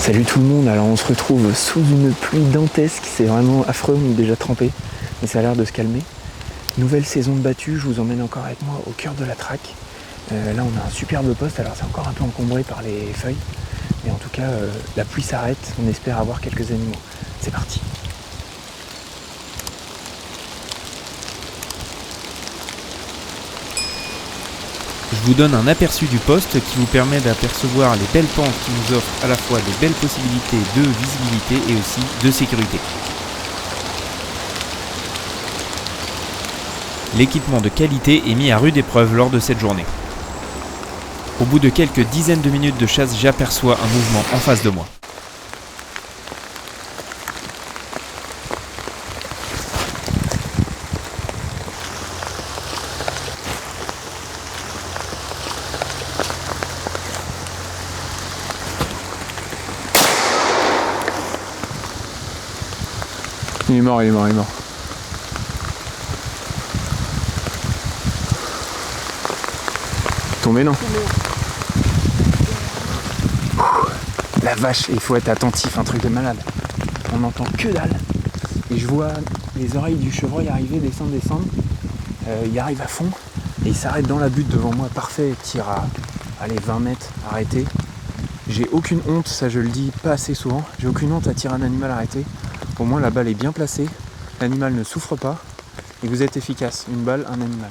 Salut tout le monde, alors on se retrouve sous une pluie dantesque, c'est vraiment affreux, on est déjà trempé, mais ça a l'air de se calmer. Nouvelle saison de battue, je vous emmène encore avec moi au cœur de la traque. Là on a un superbe poste, alors c'est encore un peu encombré par les feuilles, mais en tout cas la pluie s'arrête, on espère avoir quelques animaux. C'est parti. Je vous donne un aperçu du poste qui vous permet d'apercevoir les belles pentes qui nous offrent à la fois des belles possibilités de visibilité et aussi de sécurité. L'équipement de qualité est mis à rude épreuve lors de cette journée. Au bout de quelques dizaines de minutes de chasse, j'aperçois un mouvement en face de moi. Il est mort. Tombé, non? La vache, il faut être attentif, un truc de malade. On n'entend que dalle. Et je vois les oreilles du chevreuil arriver, descendre. Il arrive à fond et il s'arrête dans la butte devant moi. Parfait, tire à 20 mètres, arrêté. J'ai aucune honte, ça je le dis pas assez souvent. J'ai aucune honte à tirer un animal arrêté. Au moins la balle est bien placée, l'animal ne souffre pas et vous êtes efficace. Une balle, un animal.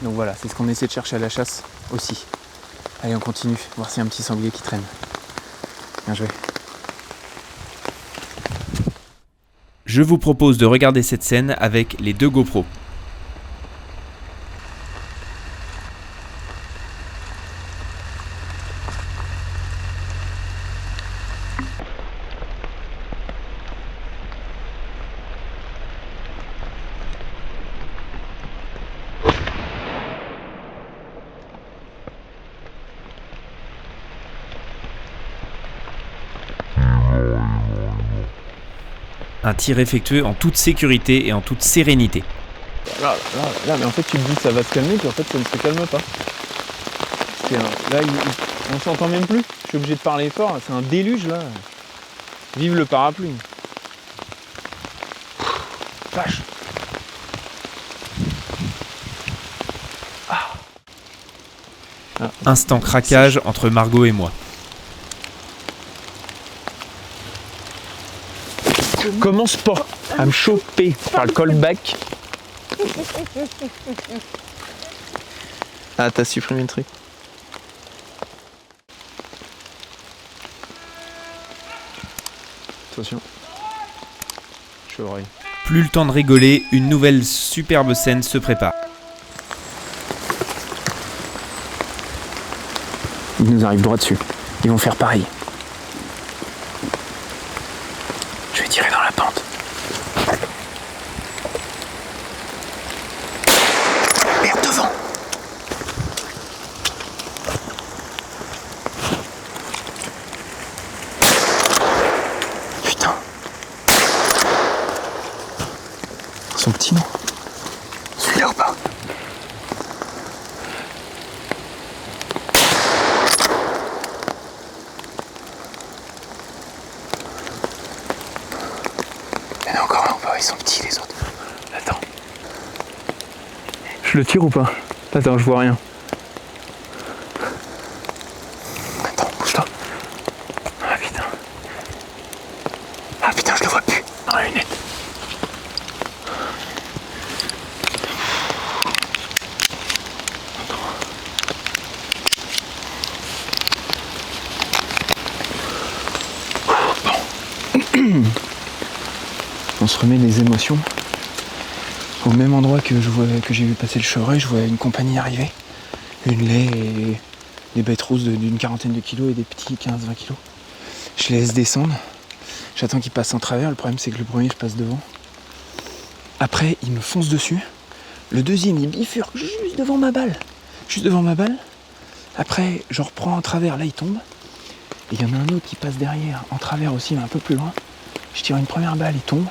Donc voilà, c'est ce qu'on essaie de chercher à la chasse aussi. Allez, on continue, voir s'il y a un petit sanglier qui traîne. Bien joué. Je vous propose de regarder cette scène avec les deux GoPros. Un tir effectué en toute sécurité et en toute sérénité. Là, mais en fait tu te dis que ça va se calmer, puis en fait ça ne se calme pas. Là, on s'entend même plus, je suis obligé de parler fort, c'est un déluge là. Vive le parapluie. Vache. Instant craquage entre Margot et moi. Commence pas à me choper par le callback. Ah, t'as supprimé le truc. Attention. Chevreuil. Plus le temps de rigoler, une nouvelle superbe scène se prépare. Ils nous arrivent droit dessus. Ils vont faire pareil. Je vais tirer dans la pente. Merde, devant. Putain. Son petit nom. Celui-là ou pas? Il y en a encore un ou pas? Ils sont petits les autres. Attends. Je le tire ou pas? Attends, je vois rien. Attends, bouge-toi. Ah putain. Ah putain, je le vois plus. Dans la lunette. Bon. On se remet les émotions. Au même endroit que j'ai vu passer le chevreuil, je vois une compagnie arriver. Une lait et des bêtes rousses d'une quarantaine de kilos et des petits 15-20 kilos. Je les laisse descendre. J'attends qu'ils passent en travers. Le problème c'est que le premier je passe devant. Après il me fonce dessus. Le deuxième il bifurque juste devant ma balle. Après je reprends en travers, là il tombe. Et il y en a un autre qui passe derrière, en travers aussi, mais un peu plus loin. Je tire une première balle, il tombe.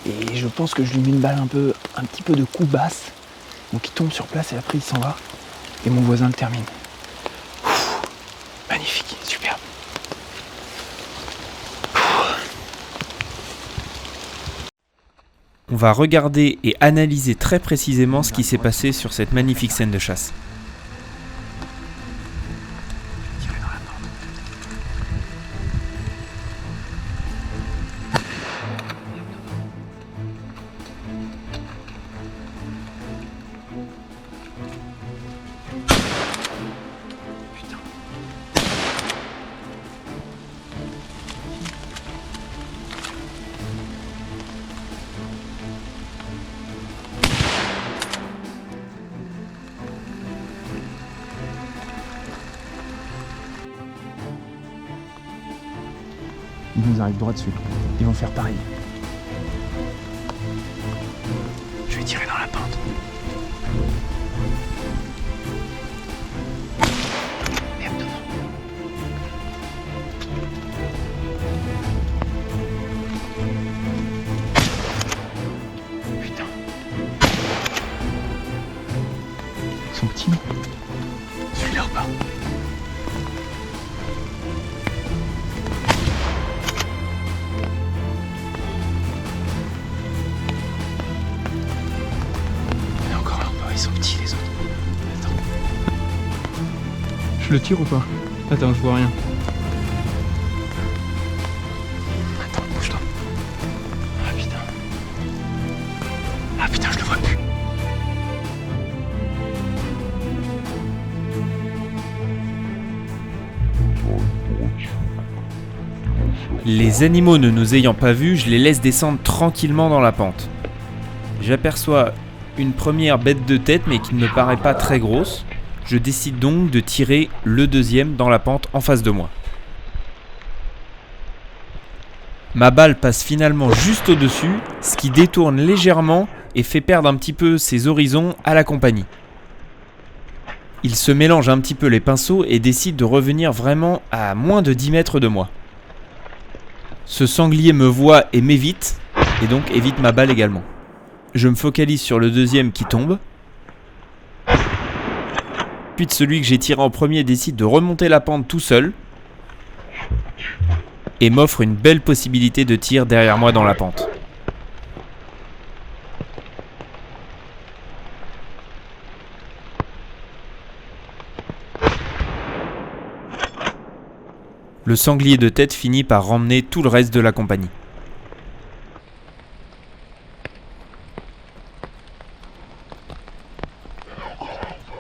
Et je pense que je lui mets une balle un petit peu de coup basse. Donc il tombe sur place et après il s'en va. Et mon voisin le termine. Magnifique, superbe. On va regarder et analyser très précisément ce qui s'est passé sur cette magnifique scène de chasse. Ils nous arrivent droit dessus. Ils vont faire pareil. Je vais tirer dans la pente. Merde. Putain. Ils sont petits, non? Celui-là ou pas? Ils sont petits les autres. Attends. Je le tire ou pas? Attends, je vois rien. Attends, bouge-toi. Ah putain. Ah putain, je le vois plus. Les animaux ne nous ayant pas vus, je les laisse descendre tranquillement dans la pente. J'aperçois une première bête de tête mais qui ne me paraît pas très grosse. Je décide donc de tirer le deuxième dans la pente en face de moi. Ma balle passe finalement juste au-dessus, ce qui détourne légèrement et fait perdre un petit peu ses horizons à la compagnie. Il se mélange un petit peu les pinceaux et décide de revenir vraiment à moins de 10 mètres de moi. Ce sanglier me voit et m'évite, et donc évite ma balle également. Je me focalise sur le deuxième qui tombe. Ensuite, celui que j'ai tiré en premier décide de remonter la pente tout seul et m'offre une belle possibilité de tir derrière moi dans la pente. Le sanglier de tête finit par ramener tout le reste de la compagnie.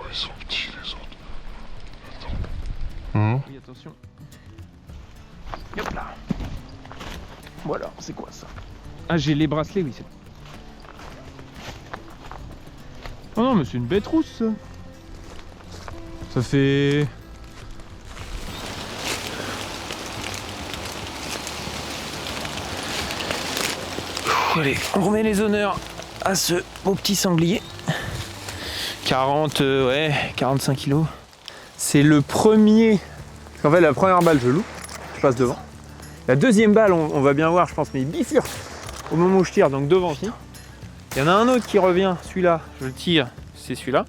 Ils sont petits les autres. Oui, attention. Hop là. Voilà, c'est quoi ça? Ah, j'ai les bracelets, oui. Oh non, mais c'est une bête rousse, ça. Ça fait... Allez, on remet les honneurs à ce beau petit sanglier. 45 kilos. C'est le premier. En fait, la première balle, je loupe, je passe devant. La deuxième balle, on va bien voir, je pense, mais il bifurque au moment où je tire, donc devant aussi. Il y en a un autre qui revient, celui-là, je le tire, c'est celui-là.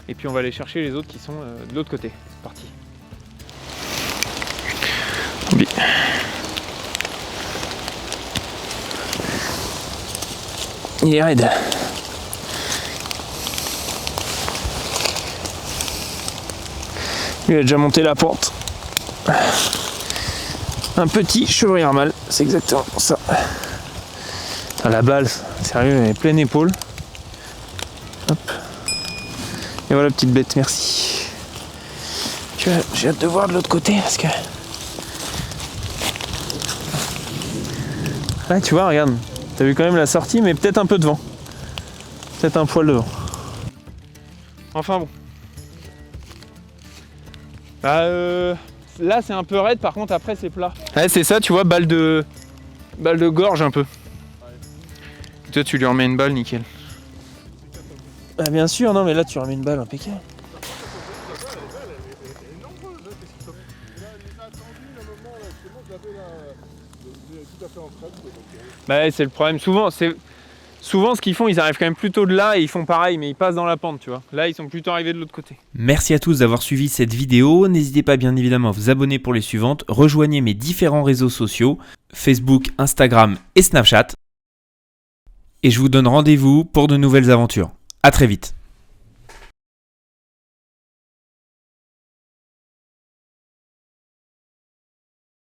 Et puis on va aller chercher les autres qui sont de l'autre côté. C'est parti. Oui. Il est raide. Il a déjà monté la pente. Un petit chevrillard mâle, c'est exactement ça. Ah, la balle, sérieux, elle est pleine épaule. Hop. Et voilà, petite bête, merci. J'ai hâte de voir de l'autre côté parce que... Ouais, tu vois, regarde. T'as vu quand même la sortie, mais peut-être un peu devant. Peut-être un poil devant. Enfin bon. Là c'est un peu raide, par contre après c'est plat. Ouais, c'est ça, tu vois, balle de gorge un peu. Ouais. Toi tu lui remets une balle, nickel. Ah bien sûr, non mais là tu remets une balle impeccable. Bah c'est le problème, souvent ce qu'ils font, ils arrivent quand même plutôt de là et ils font pareil, mais ils passent dans la pente, tu vois. Là, ils sont plutôt arrivés de l'autre côté. Merci à tous d'avoir suivi cette vidéo. N'hésitez pas bien évidemment à vous abonner pour les suivantes. Rejoignez mes différents réseaux sociaux, Facebook, Instagram et Snapchat. et je vous donne rendez-vous pour de nouvelles aventures. À très vite.